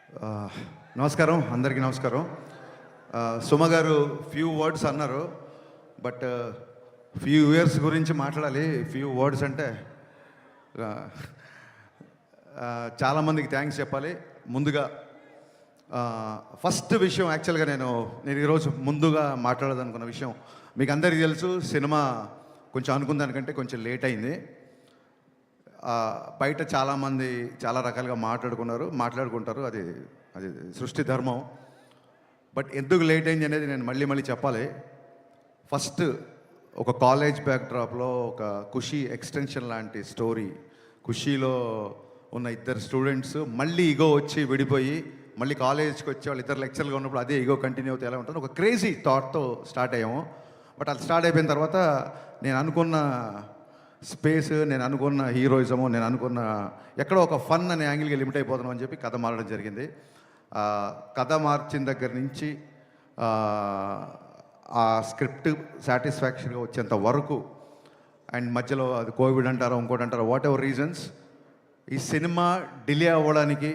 ఆ, నమస్కారం, అందరికీ నమస్కారం. సుమ గారు ఫ్యూ వర్డ్స్ అన్నారు, బట్ ఫ్యూ ఇయర్స్ గురించి మాట్లాడాలి. ఫ్యూ వర్డ్స్ అంటే ఆ, చాలామందికి థ్యాంక్స్ చెప్పాలి. ముందుగా ఫస్ట్ విషయం, యాక్చువల్గా నేను ఈరోజు ముందుగా మాట్లాడాలనుకున్న విషయం మీకు అందరికీ తెలుసు. సినిమా కొంచెం అనుకున్న దానికంటే కొంచెం లేట్ అయింది. బయట చాలామంది చాలా రకాలుగా మాట్లాడుకుంటారు, అది అది సృష్టి ధర్మం. బట్ ఎందుకు లేట్ అయింది అనేది నేను మళ్ళీ చెప్పాలి. ఫస్ట్ ఒక కాలేజ్ బ్యాక్డ్రాప్లో ఒక ఖుషీ ఎక్స్టెన్షన్ లాంటి స్టోరీ. ఖుషీలో ఉన్న ఇద్దరు స్టూడెంట్స్ మళ్ళీ ఈగో వచ్చి విడిపోయి మళ్ళీ కాలేజ్కి వచ్చి వాళ్ళు ఇద్దరు లెక్చర్గా ఉన్నప్పుడు అదే ఈగో కంటిన్యూ అవుతే ఎలా ఉంటుంది, ఒక క్రేజీ థాట్తో స్టార్ట్ అయ్యాము. బట్ అది స్టార్ట్ అయిపోయిన తర్వాత నేను అనుకున్న స్పేస్, నేను అనుకున్న హీరోయిజము, నేను అనుకున్న ఎక్కడో ఒక ఫన్ అనే యాంగిల్కి లిమిట్ అయిపోతున్నాం అని చెప్పి కథ మారడం జరిగింది. కథ మార్చిన దగ్గర నుంచి ఆ స్క్రిప్ట్ సాటిస్ఫాక్షన్గా వచ్చేంత వరకు, అండ్ మధ్యలో అది కోవిడ్ అంటారో ఇంకోటి అంటారో, వాట్ ఎవర్ రీజన్స్, ఈ సినిమా డిలే అవ్వడానికి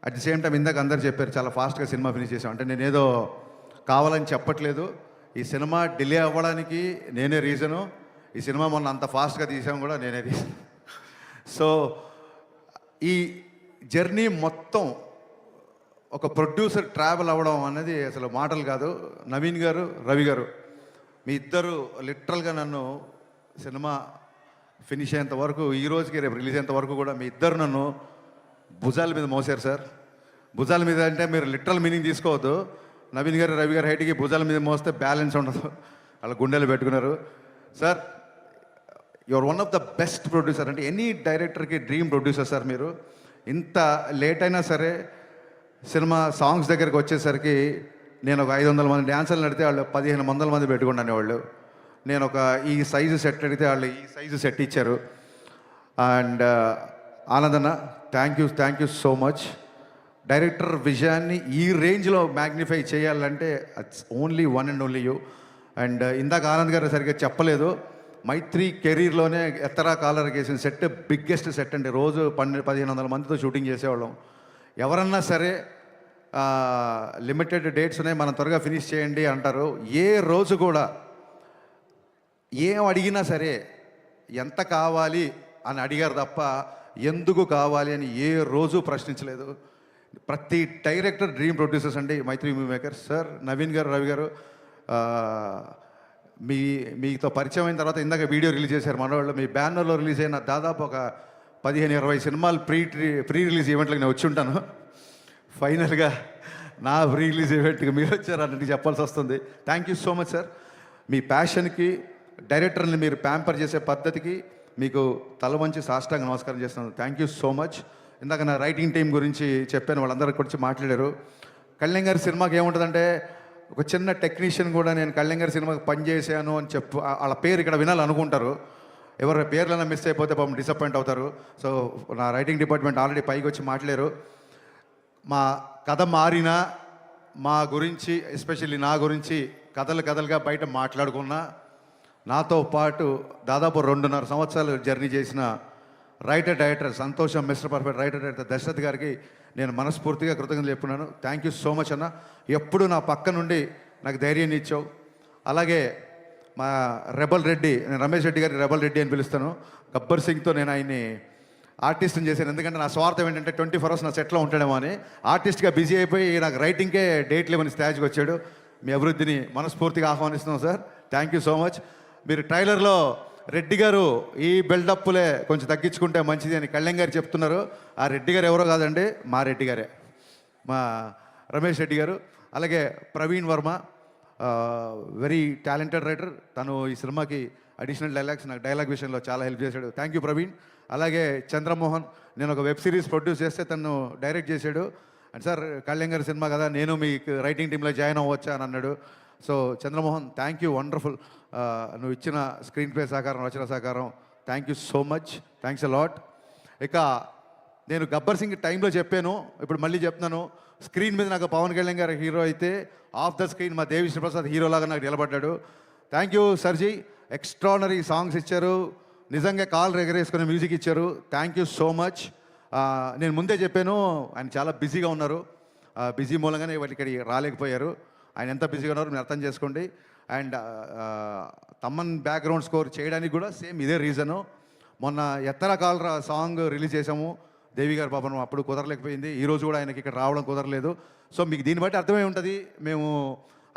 అట్ ది సేమ్ టైం ఇందాక అందరు చెప్పారు చాలా ఫాస్ట్గా సినిమా ఫినిష్ చేసాం అంటే నేనేదో కావాలని చెప్పట్లేదు. ఈ సినిమా డిలే అవ్వడానికి నేనే రీజను. ఈ సినిమా మొన్న అంత ఫాస్ట్గా తీసాం కూడా నేనే రీజన్. సో ఈ జర్నీ మొత్తం ఒక ప్రొడ్యూసర్ ట్రావెల్ అవ్వడం అనేది అసలు మాటలు కాదు. నవీన్ గారు, రవి గారు, మీ ఇద్దరు లిటరల్గా నన్ను సినిమా ఫినిష్ అయ్యేంత వరకు, ఈ రోజుకి రేపు రిలీజ్ అయ్యేంత వరకు కూడా మీ ఇద్దరు నన్ను భుజాల మీద మోసారు సార్. భుజాల మీద అంటే మీరు లిటరల్ మీనింగ్ తీసుకోవద్దు. నవీన్ గారు, రవి గారు హైట్కి భుజాల మీద మోస్తే బ్యాలెన్స్ ఉండదు, వాళ్ళ గుండెలు పెట్టుకున్నారు. Sir, your one of the best producer. అంటే ఎనీ డైరెక్టర్కి డ్రీమ్ ప్రొడ్యూసర్ సార్ మీరు. ఇంత లేట్ అయినా సరే సినిమా సాంగ్స్ దగ్గరికి వచ్చేసరికి నేను ఒక 500 మంది డ్యాన్సర్లు అడిగితే వాళ్ళు 1500 మంది పెట్టుకున్నాను వాళ్ళు. నేను ఒక ఈ సైజు సెట్ అడిగితే వాళ్ళు ఈ సైజు సెట్ ఇచ్చారు. అండ్ ఆనందన్న, thank you so much. Director విజయాన్ని ఈ రేంజ్లో మ్యాగ్నిఫై చేయాలంటే it's only one and only you. And ఇందాక ఆనంద్ గారు సరిగ్గా చెప్పలేదు, మైత్రి కెరీర్లోనే ఎత్తరా కాలర్ వేసిన సెట్ బిగ్గెస్ట్ సెట్ అండి. రోజు 1500 మందితో షూటింగ్ చేసేవాళ్ళం. ఎవరన్నా సరే లిమిటెడ్ డేట్స్ ఉన్నాయి, మనం త్వరగా ఫినిష్ చేయండి అంటారు. ఏ రోజు కూడా ఏం అడిగినా సరే ఎంత కావాలి అని అడిగారు తప్ప ఎందుకు కావాలి అని ఏ రోజు ప్రశ్నించలేదు. ప్రతి డైరెక్టర్ డ్రీమ్ ప్రొడ్యూసర్స్ అండి మైత్రి మూవీ మేకర్స్. సార్, నవీన్ గారు, రవి గారు, మీతో పరిచయం అయిన తర్వాత ఇందాక వీడియో రిలీజ్ చేశారు మనవాళ్ళు. మీ బ్యానర్లో రిలీజ్ అయిన దాదాపు ఒక 15-20 సినిమాలు ప్రీ రిలీజ్ ఈవెంట్లకు నేను వచ్చి ఉంటాను. ఫైనల్గా నా ప్రీ రిలీజ్ ఈవెంట్కి మీరు వచ్చారు అన్నట్టు చెప్పాల్సి వస్తుంది. Thank you so much sir. మీ ప్యాషన్కి, డైరెక్టర్ని మీరు ప్యాంపర్ చేసే పద్ధతికి మీకు తల వంచి సాష్టాంగ నమస్కారం చేస్తున్నాను. Thank you so much. ఇందాక నా రైటింగ్ టీం గురించి చెప్పాను, వాళ్ళందరూ గురించి మాట్లాడారు. కళ్యాణ్ గారి సినిమాకి ఏముంటుందంటే, ఒక చిన్న టెక్నీషియన్ కూడా నేను కళ్యాణ్ గారి సినిమాకి పనిచేసాను అని వాళ్ళ పేరు ఇక్కడ వినాలనుకుంటారు. ఎవరి పేర్లైనా మిస్ అయిపోతే పాపం డిసప్పాయింట్ అవుతారు. సో నా రైటింగ్ డిపార్ట్మెంట్ ఆల్రెడీ పైకి వచ్చి మాట్లాడారు. మా కథ మారినా మా గురించి, ఎస్పెషల్లీ నా గురించి కథలుగా బయట మాట్లాడుకున్నా, నాతో పాటు దాదాపు 2.5 సంవత్సరాలు జర్నీ చేసిన రైటర్ డైరెక్టర్ సంతోషం, mister perfect writer director Dashrath గారికి నేను మనస్ఫూర్తిగా కృతజ్ఞతలు చెప్పుకున్నాను. థ్యాంక్ యూ సో మచ్ అన్న. ఎప్పుడు నా పక్క నుండి నాకు ధైర్యాన్ని ఇచ్చావు. అలాగే మా రెబల్ రెడ్డి, నేను రమేష్ రెడ్డి గారి రెబల్ రెడ్డి అని పిలుస్తాను. గబ్బర్ సింగ్తో నేను ఆయన్ని ఆర్టిస్ట్ని చేశాను. ఎందుకంటే నా స్వార్థం ఏంటంటే 24 hours నా సెట్లో ఉంటాడేమో అని. ఆర్టిస్ట్గా బిజీ అయిపోయి నాకు రైటింగ్కే డేట్ లేవని స్టేజ్కి వచ్చాడు. మీ అభివృద్ధిని మనస్ఫూర్తిగా ఆహ్వానిస్తున్నాం sir. Thank you so much. మీరు ట్రైలర్లో రెడ్డి గారు ఈ బిల్డప్లే కొంచెం తగ్గించుకుంటే మంచిది అని కళ్యాణ్ గారు చెప్తున్నారు. ఆ రెడ్డి గారు ఎవరో కాదండి, మా రెడ్డి గారే, మా రమేష్ రెడ్డి గారు. అలాగే Praveen Varma, very talented writer. తను ఈ సినిమాకి అడిషనల్ డైలాగ్స్, నాకు డైలాగ్ విషయంలో చాలా హెల్ప్ చేశాడు. Thank you Praveen. అలాగే చంద్రమోహన్, నేను ఒక వెబ్ సిరీస్ ప్రొడ్యూస్ చేస్తే తను డైరెక్ట్ చేశాడు. అండ్ సార్, కళ్యాణ్ గారి సినిమా కదా, నేను మీకు రైటింగ్ టీంలో జాయిన్ అవ్వచ్చా అని అన్నాడు. So Chandramohan, thank you, wonderful. నువ్వు ఇచ్చిన స్క్రీన్ ప్లే సహకారం, రచన సహకారం, thank you so much. Thanks a lot. ఇక నేను గబ్బర్ సింగ్ టైంలో చెప్పాను, ఇప్పుడు మళ్ళీ చెప్తున్నాను. స్క్రీన్ మీద నాకు పవన్ కళ్యాణ్ గారు హీరో అయితే, ఆఫ్ ద స్క్రీన్ మా దేవి శ్రీప్రసాద్ హీరోలాగా నాకు నిలబడ్డాడు. థ్యాంక్ యూ సర్జీ. ఎక్స్ట్రానరీ సాంగ్స్ ఇచ్చారు, నిజంగా కాల్ ఎగరేసుకునే మ్యూజిక్ ఇచ్చారు. Thank you so much. నేను ముందే చెప్పాను, ఆయన చాలా బిజీగా ఉన్నారు. బిజీ మూలంగానే వాళ్ళు ఇక్కడికి రాలేకపోయారు. ఆయన ఎంత బిజీగా ఉన్నారో మీరు అర్థం చేసుకోండి. అండ్ తమ్మన్ బ్యాక్గ్రౌండ్ స్కోర్ చేయడానికి కూడా సేమ్ ఇదే రీజను. మొన్న ఎత్తర కాలరా సాంగ్ రిలీజ్ చేసాము, దేవి గారి పాపం అప్పుడు కుదరలేకపోయింది. ఈరోజు కూడా ఆయనకి ఇక్కడ రావడం కుదరలేదు. సో మీకు దీన్ని బట్టి అర్థమై ఉంటుంది, మేము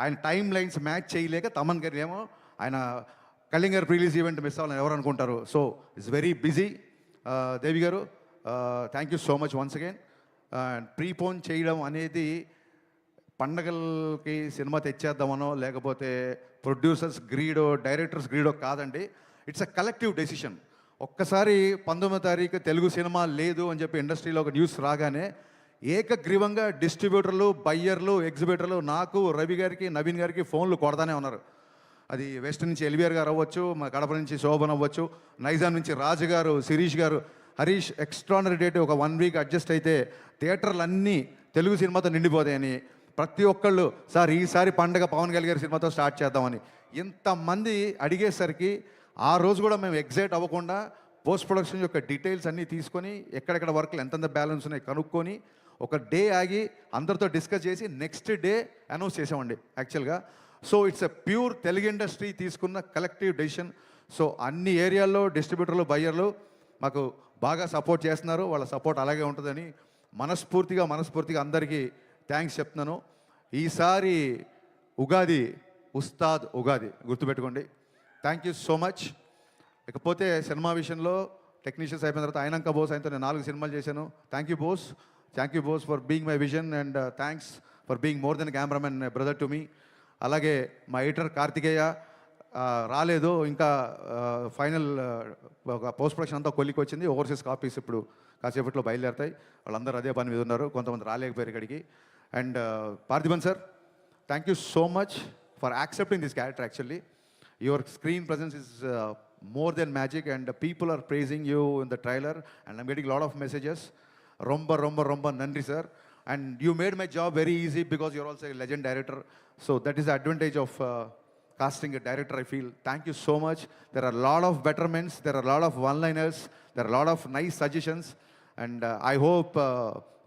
ఆయన టైం లైన్స్ మ్యాచ్ చేయలేక తమన్ గారు ఏమో ఆయన కళ్యాణ్ గారు రిలీజ్ ఈవెంట్ మిస్ అవ్వాలని ఎవరు అనుకుంటారు. So it's very busy. Devi గారు thank you so much once again. Prepone చేయడం అనేది పండగలకి సినిమా తెచ్చేద్దామనో లేకపోతే ప్రొడ్యూసర్స్ గ్రీడో డైరెక్టర్స్ గ్రీడో కాదండి. It's a collective decision. ఒక్కసారి 19వ తారీఖు తెలుగు సినిమా లేదు అని చెప్పి ఇండస్ట్రీలో ఒక న్యూస్ రాగానే ఏకగ్రీవంగా డిస్ట్రిబ్యూటర్లు, బయ్యర్లు, ఎగ్జిబిటర్లు నాకు, రవి గారికి, నవీన్ గారికి ఫోన్లు కొడతానే ఉన్నారు. అది వెస్ట్ నుంచి ఎల్విఆర్ గారు అవ్వచ్చు, మా కడప నుంచి శోభన్ అవ్వచ్చు, నైజాం నుంచి రాజు గారు, శిరీష్ గారు, హరీష్ ఎక్స్ట్రానరీ డేట్ ఒక 1 వీక్ అడ్జస్ట్ అయితే థియేటర్లు అన్నీ తెలుగు సినిమాతో నిండిపోతాయని ప్రతి ఒక్కళ్ళు సార్ ఈసారి పండగ పవన్ కళ్యాణ్ గారి సినిమాతో స్టార్ట్ చేద్దామని ఇంతమంది అడిగేసరికి ఆ రోజు కూడా మేము ఎగ్జైట్ అవ్వకుండా పోస్ట్ ప్రొడక్షన్ యొక్క డీటెయిల్స్ అన్నీ తీసుకొని ఎక్కడెక్కడ వర్క్లు ఎంతెంత బ్యాలెన్స్ ఉన్నాయి కనుక్కొని ఒక డే ఆగి అందరితో డిస్కస్ చేసి నెక్స్ట్ డే అనౌన్స్ చేసామండి యాక్చువల్గా. So it's a pure Telugu industry తీసుకున్న కలెక్టివ్ డెసిషన్. సో అన్ని ఏరియాల్లో డిస్ట్రిబ్యూటర్లు, బయ్యర్లు మాకు బాగా సపోర్ట్ చేస్తున్నారు. వాళ్ళ సపోర్ట్ అలాగే ఉంటుందని మనస్ఫూర్తిగా అందరికీ థ్యాంక్స్ చెప్తున్నాను. ఈసారి ఉగాది ఉస్తాద్ ఉగాది గుర్తుపెట్టుకోండి. Thank you so much. ఇకపోతే సినిమా విషయంలో టెక్నీషియన్స్ అయిపోయిన తర్వాత ఆయనంక బోస్ ఆయనతో నేను 4 సినిమాలు చేశాను. Thank you Bose for being my vision and thanks for being more than cameraman brother to me. అలాగే మా ఎడిటర్ కార్తికేయ రాలేదు ఇంకా, ఫైనల్ పోస్ట్ ప్రొడక్షన్ అంతా కొలికి వచ్చింది. ఓవర్సీస్ కాపీస్ ఇప్పుడు కాసేపట్లో బయలుదేరుతాయి. వాళ్ళందరూ అదే పని మీద ఉన్నారు, కొంతమంది రాలేకపోయారు ఇక్కడికి. And Parthiban sir, thank you so much for accepting this character. Actually your screen presence is more than magic and people are praising you in the trailer and I'm getting a lot of messages. Romba nandri sir, and you made my job very easy because you're also a legend director. So that is the advantage of casting a director, I feel. Thank you so much. There are a lot of betterments, there are a lot of one-liners, there are a lot of nice suggestions, and I hope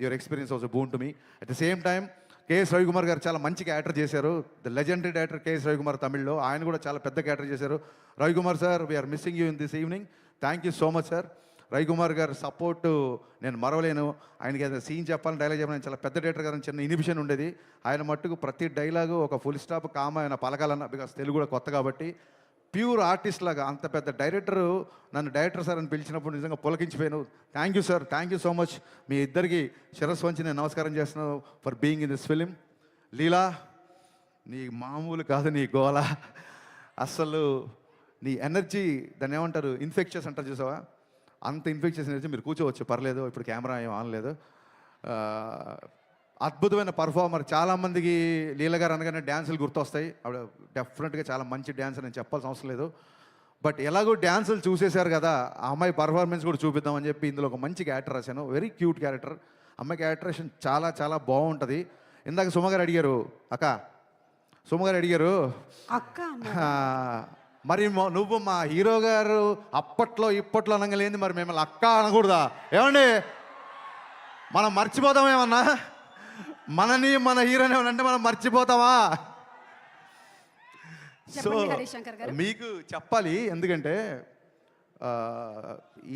your experience was a boon to me. At the same time, KS Ravikumar గారు చాలా మంచి character చేశారు. The legendary director KS Ravikumar తమిళ్లో, ఆయన కూడా చాలా పెద్ద character చేశారు. Ravikumar sir, we're missing you in this evening. Thank you so much sir. Ravikumar గారు సపోర్టు నేను మరవలేను. ఆయనకి ఏదైనా సీన్ చెప్పాలని, డైలాగ్ చెప్పాలని చాలా పెద్ద డైరెక్టర్ గారు చిన్న ఇనిబిషన్ ఉండేది. ఆయన మట్టుకు ప్రతి డైలాగు ఒక ఫుల్ స్టాప్ కామ ఆయన పలకాలన్న, బికాస్ తెలుగు కూడా కొత్త కాబట్టి ప్యూర్ ఆర్టిస్ట్ లాగా అంత పెద్ద డైరెక్టరు నన్ను డైరెక్టర్ సార్ అని పిలిచినప్పుడు నిజంగా పులకించిపోయాను. Thank you sir, thank you so much. మీ ఇద్దరికి శిరస్సు వంచి నేను నమస్కారం చేస్తున్నాను for being in this film. Leela, నీ మామూలు కాదు నీ గోల, అస్సలు నీ ఎనర్జీ, దాన్ని ఏమంటారు, ఇన్ఫెక్షన్స్ అంటారు చూసావా, అంత ఇన్ఫెక్షన్స్ ఎనర్జీ. మీరు కూర్చోవచ్చు పర్లేదు, ఇప్పుడు కెమెరా ఏం ఆనలేదు. అద్భుతమైన పర్ఫార్మర్. చాలామందికి లీల గారు అనగానే డ్యాన్సులు గుర్తొస్తాయి. ఆవిడ డెఫినెట్గా చాలా మంచి డ్యాన్స్ నేను చెప్పాల్సిన అవసరం లేదు. బట్ ఎలాగో డ్యాన్సులు చూసేశారు కదా, ఆ అమ్మాయి పర్ఫార్మెన్స్ కూడా చూపిద్దామని చెప్పి ఇందులో ఒక మంచి క్యారెక్టర్ రాశాను. Very cute character. అమ్మాయి క్యారెక్టరేషన్ చాలా చాలా బాగుంటుంది. ఇందాక సుమగారు అడిగారు, సుమగారు అడిగారు అక్క మరి నువ్వు మా హీరో గారు అప్పట్లో ఇప్పట్లో అనగలేంది, మరి మిమ్మల్ని అక్క అనకూడదా? ఏమండి, మనం మర్చిపోతామేమన్నా? మనని మన హీరోని అంటే మనం మర్చిపోతామా? సో మీకు చెప్పాలి, ఎందుకంటే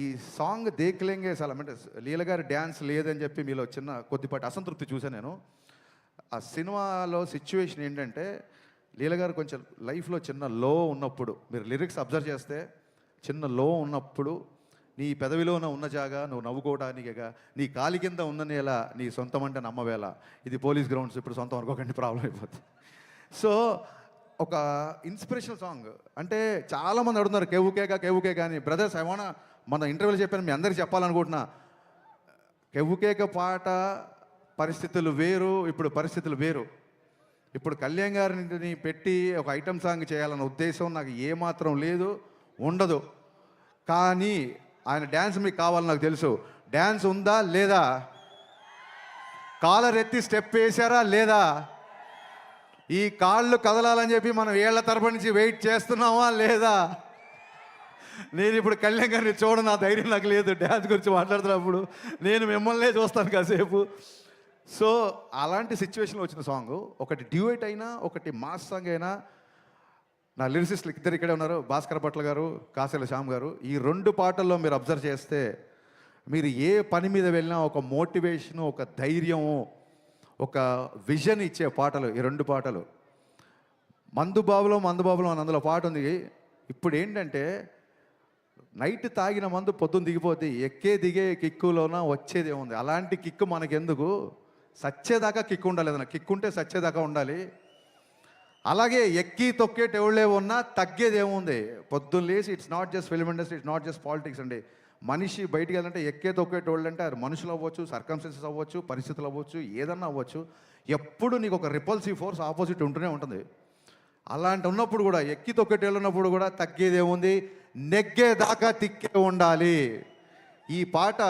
ఈ సాంగ్ దేఖలేంగే చాలా అంటే లీల గారి డ్యాన్స్ లేదని చెప్పి మీలో చిన్న కొద్దిపాటి అసంతృప్తి చూసాను నేను. ఆ సినిమాలో సిచ్యువేషన్ ఏంటంటే లీల గారు కొంచెం లైఫ్లో చిన్న లో ఉన్నప్పుడు, మీరు లిరిక్స్ అబ్జర్వ్ చేస్తే చిన్న లో ఉన్నప్పుడు, నీ పెదవిలోన ఉన్న జాగా నువ్వు నవ్వుకోవడానికేగా, నీ కాలి కింద ఉన్న నేల నీ సొంతం అంటే నమ్మవేళ. ఇది పోలీస్ గ్రౌండ్స్, ఇప్పుడు సొంతం అనుకోకండి, ప్రాబ్లం అయిపోతుంది. సో ఒక ఇన్స్పిరేషనల్ సాంగ్. అంటే చాలామంది అడుగుతున్నారు కేవుకే కానీ బ్రదర్స్, మన ఇంటర్వ్యూలో చెప్పాను, మీ అందరికీ చెప్పాలనుకుంటున్నా. కేవుకేక పాట పరిస్థితులు వేరు, ఇప్పుడు పరిస్థితులు వేరు. ఇప్పుడు కళ్యాణ్ గారిని పెట్టి ఒక ఐటమ్ సాంగ్ చేయాలన్న ఉద్దేశం నాకు ఏమాత్రం లేదు, ఉండదు. కానీ ఆయన డ్యాన్స్ మీకు కావాలని నాకు తెలుసు. డ్యాన్స్ ఉందా లేదా? కాలర్ ఎత్తి స్టెప్ వేశారా లేదా? ఈ కాళ్ళు కదలాలని చెప్పి మనం ఏళ్ల తరపు నుంచి వెయిట్ చేస్తున్నామా లేదా? నేను ఇప్పుడు కళ్యాణ్ గారిని చూడను, ఆ ధైర్యం నాకు లేదు. డ్యాన్స్ గురించి మాట్లాడుతున్నప్పుడు నేను మిమ్మల్నే చూస్తాను కాసేపు. సో అలాంటి సిచ్యువేషన్లో వచ్చిన సాంగ్, ఒకటి డ్యూయట్ అయినా ఒకటి మాస్ సాంగ్ అయినా, నా లిరిసిస్టులు ఇద్దరు ఇక్కడే ఉన్నారు, భాస్కర్ భట్ల గారు, కాసేల శ్యామ్ గారు. ఈ 2 పాటల్లో మీరు అబ్జర్వ్ చేస్తే మీరు ఏ పని మీద వెళ్ళినా ఒక మోటివేషను, ఒక ధైర్యము, ఒక విజన్ ఇచ్చే పాటలు ఈ 2 పాటలు. మందుబాబులో అని అందులో పాట ఉంది. ఇప్పుడు ఏంటంటే నైట్ తాగిన మందు పొద్దున్న దిగిపోతే ఎక్కే దిగే కిక్కులోన వచ్చేది ఏముంది. అలాంటి కిక్కు మనకెందుకు, సచ్చేదాకా కిక్కు ఉండాలి. ఏదైనా కిక్కు ఉంటే సచ్చేదాకా ఉండాలి. అలాగే ఎక్కి తొక్కేటెవళ్ళే ఉన్నా తగ్గేది ఏముంది. పొద్దున్న లేచి it's not just film industry, it's not just politics అండి. మనిషి బయటికి వెళ్ళాలంటే ఎక్కే తొక్కేటోళ్ళు అంటే అది మనుషులు అవ్వచ్చు, సర్కమ్స్టెన్సెస్ అవ్వచ్చు, పరిస్థితులు అవ్వచ్చు, ఏదన్నా అవ్వచ్చు. ఎప్పుడు నీకు ఒక రిపల్సివ్ ఫోర్స్ ఆపోజిట్ ఉంటూనే ఉంటుంది. అలాంటి ఉన్నప్పుడు కూడా ఎక్కి తొక్కేటోళ్ళు ఉన్నప్పుడు కూడా తగ్గేది ఏముంది, నెగ్గేదాకా తిక్కే ఉండాలి. ఈ పాట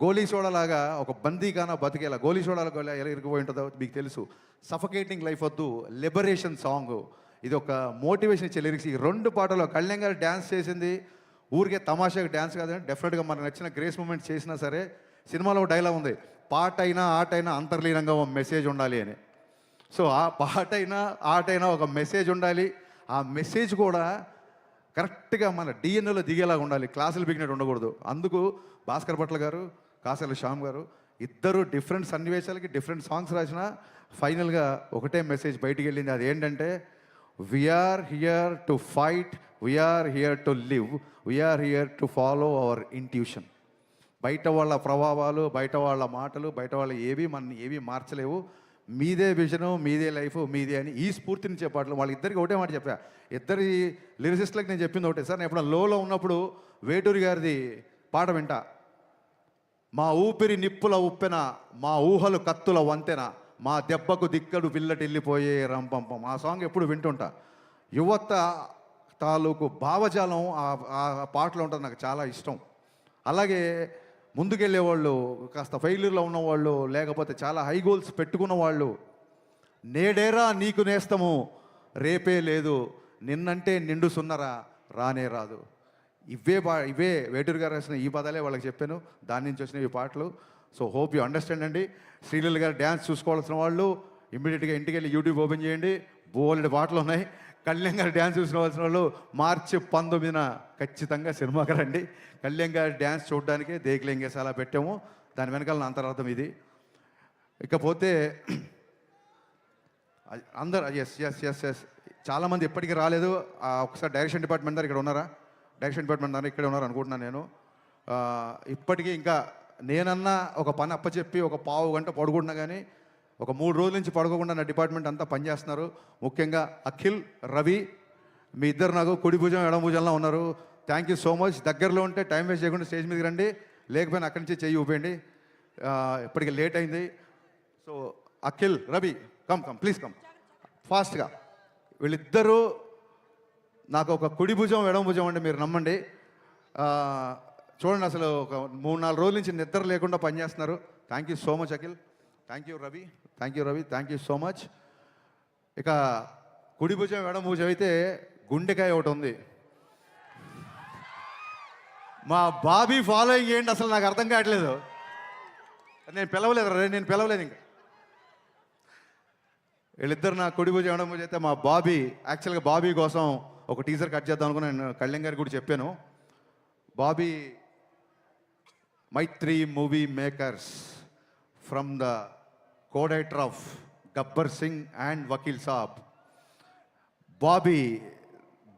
గోలీ సోడాలాగా ఒక బందీగానా బతికేలా, గోలీ సోడాలో ఎలా ఇరిగిపోయి ఉంటుందో మీకు తెలుసు. సఫకేటింగ్ లైఫ్ వద్దు, లిబరేషన్ సాంగ్. ఇది ఒక మోటివేషన్ ఇచ్చే లిరిక్స్. ఈ 2 పాటలో కళ్యాణ్ గారు డ్యాన్స్ చేసింది ఊరికే తమాషాగా డ్యాన్స్ కాదండి, డెఫినెట్గా మనకు నచ్చిన గ్రేస్ మూమెంట్ చేసినా సరే. సినిమాలో డైలాగ్ ఉంది, పాట అయినా ఆట అయినా అంతర్లీనంగా ఒక మెసేజ్ ఉండాలి అని. సో ఆ పాట అయినా ఆట అయినా ఒక మెసేజ్ ఉండాలి. ఆ మెసేజ్ కూడా కరెక్ట్గా మన డిఎన్ఏలో దిగేలాగా ఉండాలి, క్లాసులు బిగినట్టు ఉండకూడదు. అందుకు భాస్కర్ భట్ల గారు, కాసేల శ్యామ్ గారు ఇద్దరు డిఫరెంట్ సన్నివేశాలకి డిఫరెంట్ సాంగ్స్ రాసిన ఫైనల్గా ఒకటే మెసేజ్ బయటికి వెళ్ళింది. అది ఏంటంటే, we're here to fight, we're here to live, we're here to follow our intuition. బయట వాళ్ళ ప్రభావాలు, బయట వాళ్ళ మాటలు, బయట వాళ్ళ ఏవి మార్చలేవు. మీదే విజను, మీదే లైఫ్, మీదే అని ఈ స్ఫూర్తిని చెప్పాట్లు. వాళ్ళిద్దరికి ఒకటే మాట చెప్పా. ఇద్దరి లిరిసిస్టులకు నేను చెప్పింది ఒకటే సార్. నేను ఎప్పుడు లోలో ఉన్నప్పుడు వేటూరి గారిది పాట వింటా. మా ఊపిరి నిప్పుల ఉప్పెన, మా ఊహలు కత్తుల వంతెన, మా దెబ్బకు దిక్కడు పిల్లటిల్లిపోయే రంపంపం. ఆ సాంగ్ ఎప్పుడు వింటుంటా. యువత తాలూకు భావజాలం ఆ పాటలో ఉంటుంది, నాకు చాలా ఇష్టం. అలాగే ముందుకెళ్ళే వాళ్ళు, కాస్త ఫెయిల్యూర్లో ఉన్నవాళ్ళు, లేకపోతే చాలా హై గోల్స్ పెట్టుకున్న వాళ్ళు, నేడేరా నీకు నేస్తము, రేపే లేదు, నిన్నంటే నిండు సున్నరా రానే రాదు. ఇవే వేటూరు గారు రాసిన ఈ పదాలే వాళ్ళకి చెప్పాను. దాని నుంచి వచ్చిన ఈ పాటలు. సో హోప్ యూ అండర్స్టాండ్ అండి. శ్రీలీల గారు డ్యాన్స్ చూసుకోవాల్సిన వాళ్ళు ఇమ్మీడియట్గా ఇంటికి వెళ్ళి యూట్యూబ్ ఓపెన్ చేయండి, బోల్డ్ పాటలు ఉన్నాయి. కళ్యాణ్ గారు డ్యాన్స్ చూసుకోవాల్సిన వాళ్ళు మార్చి 19న ఖచ్చితంగా సినిమాకి రండి. కళ్యాణ్ గారి డ్యాన్స్ చూడడానికే దేకులేంగేసి అలా పెట్టాము. దాని వెనకాల నా అంతరార్థం ఇది. ఇకపోతే అందరు ఎస్ ఎస్ ఎస్ ఎస్ చాలామంది ఎప్పటికీ రాలేదు. ఒకసారి డైరెక్షన్ డిపార్ట్మెంట్ దగ్గర ఇక్కడ ఉన్నారా? డైరెక్షన్ డిపార్ట్మెంట్ దగ్గర ఇక్కడే ఉన్నారు అనుకుంటున్నాను నేను. ఇప్పటికీ ఇంకా నేనన్నా ఒక పని అప్పచెప్పి ఒక పావు గంట పడుకుంటున్నా కానీ ఒక 3 రోజుల నుంచి పడుకోకుండా నా డిపార్ట్మెంట్ అంతా పనిచేస్తున్నారు. ముఖ్యంగా అఖిల్, రవి, మీ ఇద్దరు నాకు కుడి భుజం ఎడమ భుజంలో ఉన్నారు. Thank you so much. దగ్గరలో ఉంటే టైం వేస్ట్ చేయకుండా స్టేజ్ మీదకి రండి, లేకపోయినా అక్కడి నుంచి చెయ్యి ఊపేయండి. ఇప్పటికి లేట్ అయింది. So Akhil, Ravi, come please come ఫాస్ట్గా. వీళ్ళిద్దరూ నాకు ఒక కుడి భుజం ఎడమ భుజం అంటే మీరు నమ్మండి. చూడండి, అసలు ఒక 3-4 రోజుల నుంచి నిద్ర లేకుండా పనిచేస్తున్నారు. Thank you so much Akhil. Thank you Ravi, thank you so much. ఇక కుడి భుజం ఎడమ భుజం అయితే గుండెకాయ ఒకటి ఉంది. మా బాబీ ఫాలోయింగ్ ఏంటి అసలు నాకు అర్థం కావట్లేదు. నేను పిలవలేదు ఇంకా. వీళ్ళిద్దరు నా కుడి భుజం ఎడమ భుజం అయితే మా బాబీ. యాక్చువల్గా బాబీ కోసం ఒక టీజర్ కట్ చేద్దాం అనుకుని నేను కళ్యాణ్ గారికి కూడా చెప్పాను. Bobby Mythri movie makers from the co-director of Gabbar Singh and Vakil Saab. Bobby,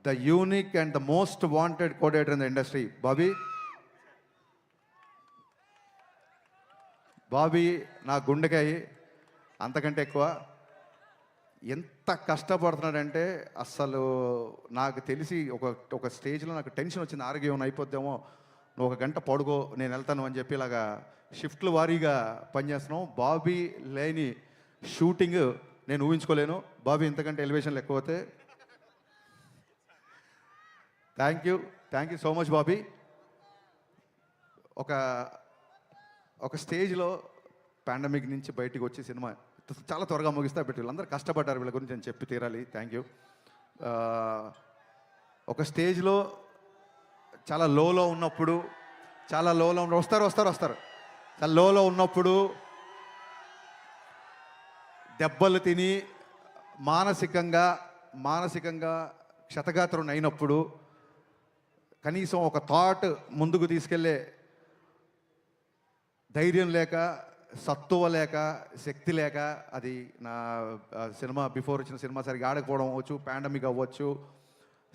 the unique and the most wanted co-director in the industry. Bobby నా గుండెకాయ అంతకంటే ఎక్కువ. ఎంత కష్టపడుతున్నాడంటే అస్సలు నాకు తెలిసి ఒక స్టేజ్లో నాకు టెన్షన్ వచ్చింది, ఆరోగ్యం అయిపోద్దేమో, నువ్వు 1 గంట పడుకో నేను వెళ్తాను అని చెప్పి ఇలాగా షిఫ్ట్లు వారీగా పనిచేస్తున్నాం. బాబీ లేని షూటింగ్ నేను ఊహించుకోలేను. బాబీ ఇంతకంటే ఎలివేషన్లు ఎక్కువతే. Thank you so much Bobby. ఒక స్టేజ్లో పాండమిక్ నుంచి బయటికి వచ్చి సినిమా చాలా త్వరగా ముగిస్తా పెట్టి వీళ్ళందరూ కష్టపడ్డారు, వీళ్ళ గురించి నేను చెప్పి తీరాలి. Thank you. ఒక స్టేజ్లో చాలా లోలో ఉన్నప్పుడు, వస్తారు చాలా లోలో ఉన్నప్పుడు దెబ్బలు తిని మానసికంగా క్షతగాత్రుని అయినప్పుడు కనీసం ఒక థాట్ ముందుకు తీసుకెళ్ళే ధైర్యం లేక, సత్తువ లేక, శక్తి లేక, అది నా సినిమా బిఫోర్ వచ్చిన సినిమా సరిగా ఆడకపోవడం అవ్వచ్చు, పాండమిక్ అవ్వచ్చు,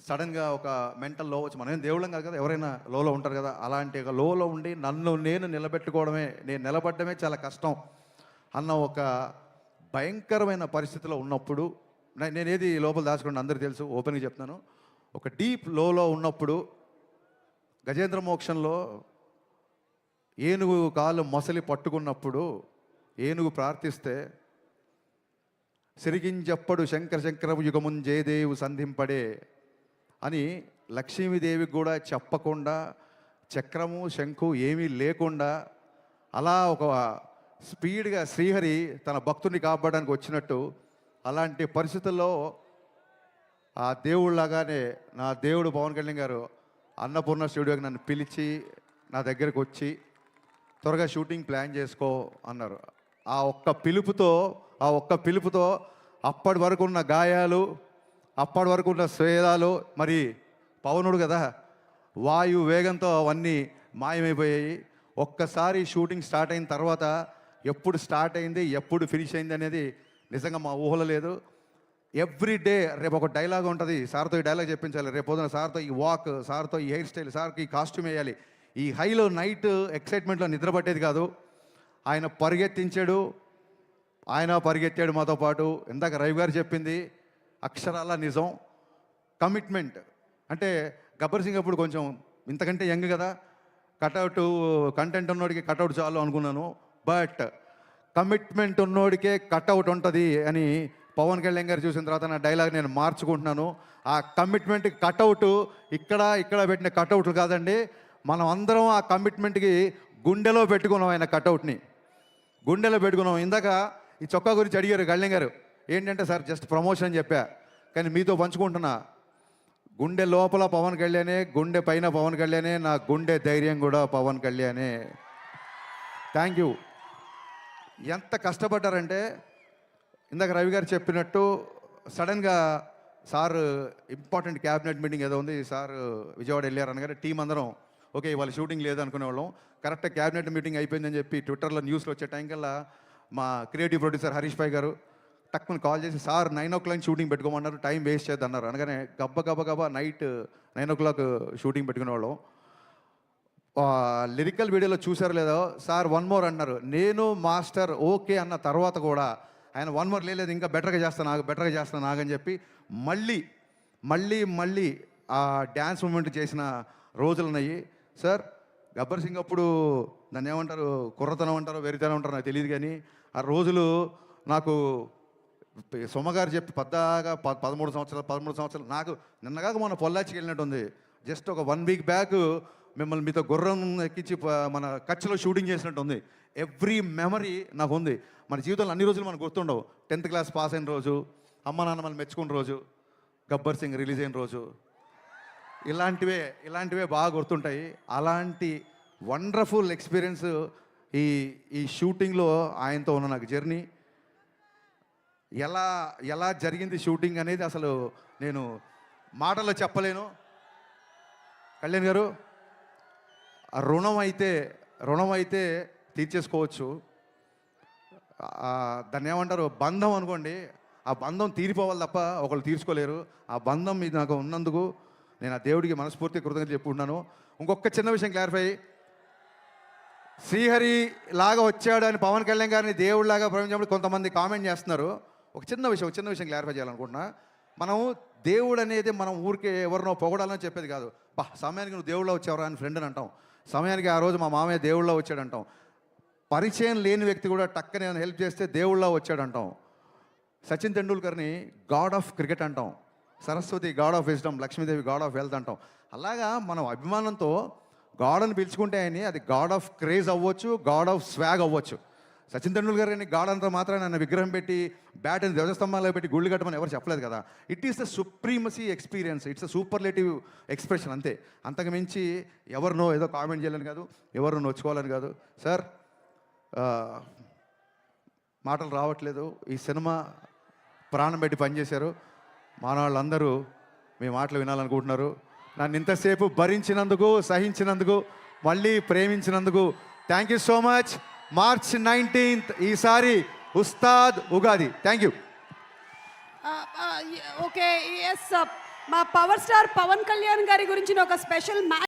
సడన్గా ఒక మెంటల్ లో అవ్వచ్చు. మనం ఏం దేవుళ్ళం కాదు కదా, ఎవరైనా లోలో ఉంటారు కదా. అలాంటి ఒక లోలో ఉండి నన్ను నేను నిలబడమే చాలా కష్టం అన్న ఒక భయంకరమైన పరిస్థితిలో ఉన్నప్పుడు, నేనేది లోపల దాచుకోండి అందరికీ తెలుసు, ఓపెన్గా చెప్తున్నాను. ఒక డీప్ లోలో ఉన్నప్పుడు గజేంద్ర మోక్షంలో ఏనుగు కాలు మొసలి పట్టుకున్నప్పుడు ఏనుగు ప్రార్థిస్తే సిరిగింజప్పడు శంకరపు యుగమున్ జయదేవు సంధింపడే అని లక్ష్మీదేవికి కూడా చెప్పకుండా, చక్రము శంఖు ఏమీ లేకుండా అలా ఒక స్పీడ్గా శ్రీహరి తన భక్తుడిని కాపాడడానికి వచ్చినట్టు, అలాంటి పరిస్థితుల్లో ఆ దేవుళ్ళలాగానే నా దేవుడు పవన్ కళ్యాణ్ గారు అన్నపూర్ణ స్టూడియోకి నన్ను పిలిచి నా దగ్గరకు వచ్చి త్వరగా షూటింగ్ ప్లాన్ చేసుకో అన్నారు. ఆ ఒక్క పిలుపుతో అప్పటి వరకు ఉన్న గాయాలు, అప్పటి వరకు ఉన్న స్వేదాలు, మరి పవనుడు కదా, వాయు వేగంతో అవన్నీ మాయమైపోయాయి. ఒక్కసారి షూటింగ్ స్టార్ట్ అయిన తర్వాత ఎప్పుడు స్టార్ట్ అయింది, ఎప్పుడు ఫినిష్ అయింది అనేది నిజంగా మా ఊహలో లేదు. ఎవ్రీ డే రేపు ఒక డైలాగ్ ఉంటుంది, సార్తో ఈ డైలాగ్ చెప్పించాలి, రేపు పొద్దున సార్తో ఈ వాక్, సార్తో ఈ హెయిర్ స్టైల్, సార్కి ఈ కాస్ట్యూమ్ వేయాలి. ఈ హైలో నైట్ ఎక్సైట్మెంట్లో నిద్ర పట్టేది కాదు. ఆయన పరిగెత్తాడు మాతో పాటు. ఇందాక రవి గారు చెప్పింది అక్షరాల నిజం. కమిట్మెంట్ అంటే గబ్బర్ సింగ్ అప్పుడు కొంచెం ఇంతకంటే యంగ్ కదా, కటౌట్ కంటెంట్ ఉన్నోడికి కటౌట్ చాలు అనుకున్నాను. బట్ కమిట్మెంట్ ఉన్నోడికే కటౌట్ ఉంటుంది అని పవన్ కళ్యాణ్ గారు చూసిన తర్వాత నా డైలాగ్ నేను మార్చుకుంటున్నాను. ఆ కమిట్మెంట్ కటౌట్ ఇక్కడ పెట్టిన కటౌట్లు కాదండి, మనం అందరం ఆ కమిట్మెంట్కి గుండెలో పెట్టుకున్నాం. ఆయన కటౌట్ని గుండెలో పెట్టుకున్నాం. ఇందాక ఈ చొక్కా గురించి అడిగారు కళ్యాణ్ గారు, ఏంటంటే సార్ జస్ట్ ప్రమోషన్ చెప్పా, కానీ మీతో పంచుకుంటున్నా. గుండె లోపల పవన్ కళ్యాణే, గుండె పైన పవన్ కళ్యాణే, నా గుండె ధైర్యం కూడా పవన్ కళ్యాణే. Thank you. ఎంత కష్టపడ్డారంటే ఇందాక రవి గారు చెప్పినట్టు సడన్గా సార్ ఇంపార్టెంట్ క్యాబినెట్ మీటింగ్ ఏదో ఉంది, సార్ విజయవాడ వెళ్ళారు అనగానే టీం అందరం ఓకే ఇవాళ షూటింగ్ లేదు అనుకునేవాళ్ళం. కరెక్ట్గా క్యాబినెట్ మీటింగ్ అయిపోయిందని చెప్పి ట్విట్టర్లో న్యూస్లో వచ్చే టైం కల్లా మా క్రియేటివ్ ప్రొడ్యూసర్ హరీష్ భాయ్ గారు టక్కుని కాల్ చేసి, సార్ 9 o'clock షూటింగ్ పెట్టుకోమన్నారు, టైం వేస్ట్ చేద్దన్నారు. అనగానే గబ్బ నైట్ 9 o'clock షూటింగ్ పెట్టుకునేవాళ్ళం. లిరికల్ వీడియోలో చూసారు లేదో, సార్ 1 more అన్నారు. నేను మాస్టర్ ఓకే అన్న తర్వాత కూడా ఆయన 1 more లేదు, ఇంకా బెటర్గా చేస్తాను ఆగని చెప్పి మళ్ళీ ఆ డ్యాన్స్ మూమెంట్ చేసిన రోజులు ఉన్నాయి. సార్ గబ్బర్ సింగ్ అప్పుడు దాన్ని ఏమంటారు, కుర్రతనం అంటారో వెరితనం అంటారో నాకు తెలియదు, కానీ ఆ రోజులు నాకు సొమ్మగారు చెప్పి పద్దాగా 13 సంవత్సరాలు నాకు నిన్నగాక మన పొల్లాచికి వెళ్ళినట్టు ఉంది. జస్ట్ ఒక 1 week బ్యాక్ మిమ్మల్ని మీతో గుర్రం ఎక్కించి మన కచ్లో షూటింగ్ చేసినట్టు ఉంది. ఎవ్రీ మెమరీ నాకు ఉంది. మన జీవితంలో అన్ని రోజులు మనకు గుర్తుండవు. 10th class పాస్ అయిన రోజు, అమ్మ నాన్న మనం మెచ్చుకున్న రోజు, గబ్బర్ సింగ్ రిలీజ్ అయిన రోజు, ఇలాంటివే బాగా గుర్తుంటాయి. అలాంటి వండర్ఫుల్ ఎక్స్పీరియన్స్ ఈ షూటింగ్లో ఆయనతో ఉన్న నాకు జర్నీ. ఎలా జరిగింది షూటింగ్ అనేది అసలు నేను మాటల్లో చెప్పలేను. కళ్యాణ్ గారు, ఆ రుణం అయితే తీర్చేసుకోవచ్చు. దాన్ని ఏమంటారు, బంధం అనుకోండి. ఆ బంధం తీరిపోవాలి తప్ప ఒకళ్ళు తీర్చుకోలేరు. ఆ బంధం మీద నాకు ఉన్నందుకు నేను ఆ దేవుడికి మనస్ఫూర్తి కృతజ్ఞతలు చెప్పుకుంటున్నాను. ఇంకొక చిన్న విషయం క్లారిఫై, శ్రీహరి లాగా వచ్చాడు అని పవన్ కళ్యాణ్ గారిని దేవుడిలాగా ప్రపంచంలో కొంతమంది కామెంట్ చేస్తున్నారు. ఒక చిన్న విషయం క్లారిఫై చేయాలనుకుంటున్నా. మనం దేవుడు అనేది మనం ఊరికే ఎవరినో పొగడాలని చెప్పేది కాదు. సమయానికి నువ్వు దేవుళ్ళ వచ్చావరా అని ఫ్రెండ్ అని అంటాం. సమయానికి ఆ రోజు మా మామయ్య దేవుళ్ళ వచ్చాడు అంటాం. పరిచయం లేని వ్యక్తి కూడా టక్కని హెల్ప్ చేస్తే దేవుళ్ళ వచ్చాడు అంటాం. సచిన్ తెండూల్కర్ని గాడ్ ఆఫ్ క్రికెట్ అంటాం. Saraswati God of wisdom, Lakshmidevi God of wealth అంటాం. అలాగా మనం అభిమానంతో గాడ్ అని పిలుచుకుంటే ఆయన అది గాడ్ ఆఫ్ క్రేజ్ అవ్వచ్చు, గాడ్ ఆఫ్ స్వాగ్ అవ్వచ్చు. సచిన్ తెండూల్కర్ గారిని గాడ్ అంతా మాత్రం నన్ను విగ్రహం పెట్టి బ్యాట్ అని ధ్వజస్తంభాల్లో పెట్టి గుళ్ళు కట్టమని ఎవరు చెప్పలేదు కదా. It is the supremacy experience, it's a superlative expression అంతే. అంతకు మించి ఎవరినో ఏదో కామెంట్ చేయాలని కాదు, ఎవరు నొచ్చుకోవాలని కాదు. సార్ మాటలు రావట్లేదు. ఈ సినిమా ప్రాణం పెట్టి పనిచేశారు. మానవాళ్ళందరూ మీ మాటలు వినాలనుకుంటున్నారు. నన్ను ఇంతసేపు భరించినందుకు, సహించినందుకు, మళ్ళీ ప్రేమించినందుకు thank you so much. March 19th ఈసారి Ustaad Ugadi. Thank you. Okay, yes, మా పవర్ స్టార్ పవన్ కళ్యాణ్ గారి గురించి ఒక స్పెషల్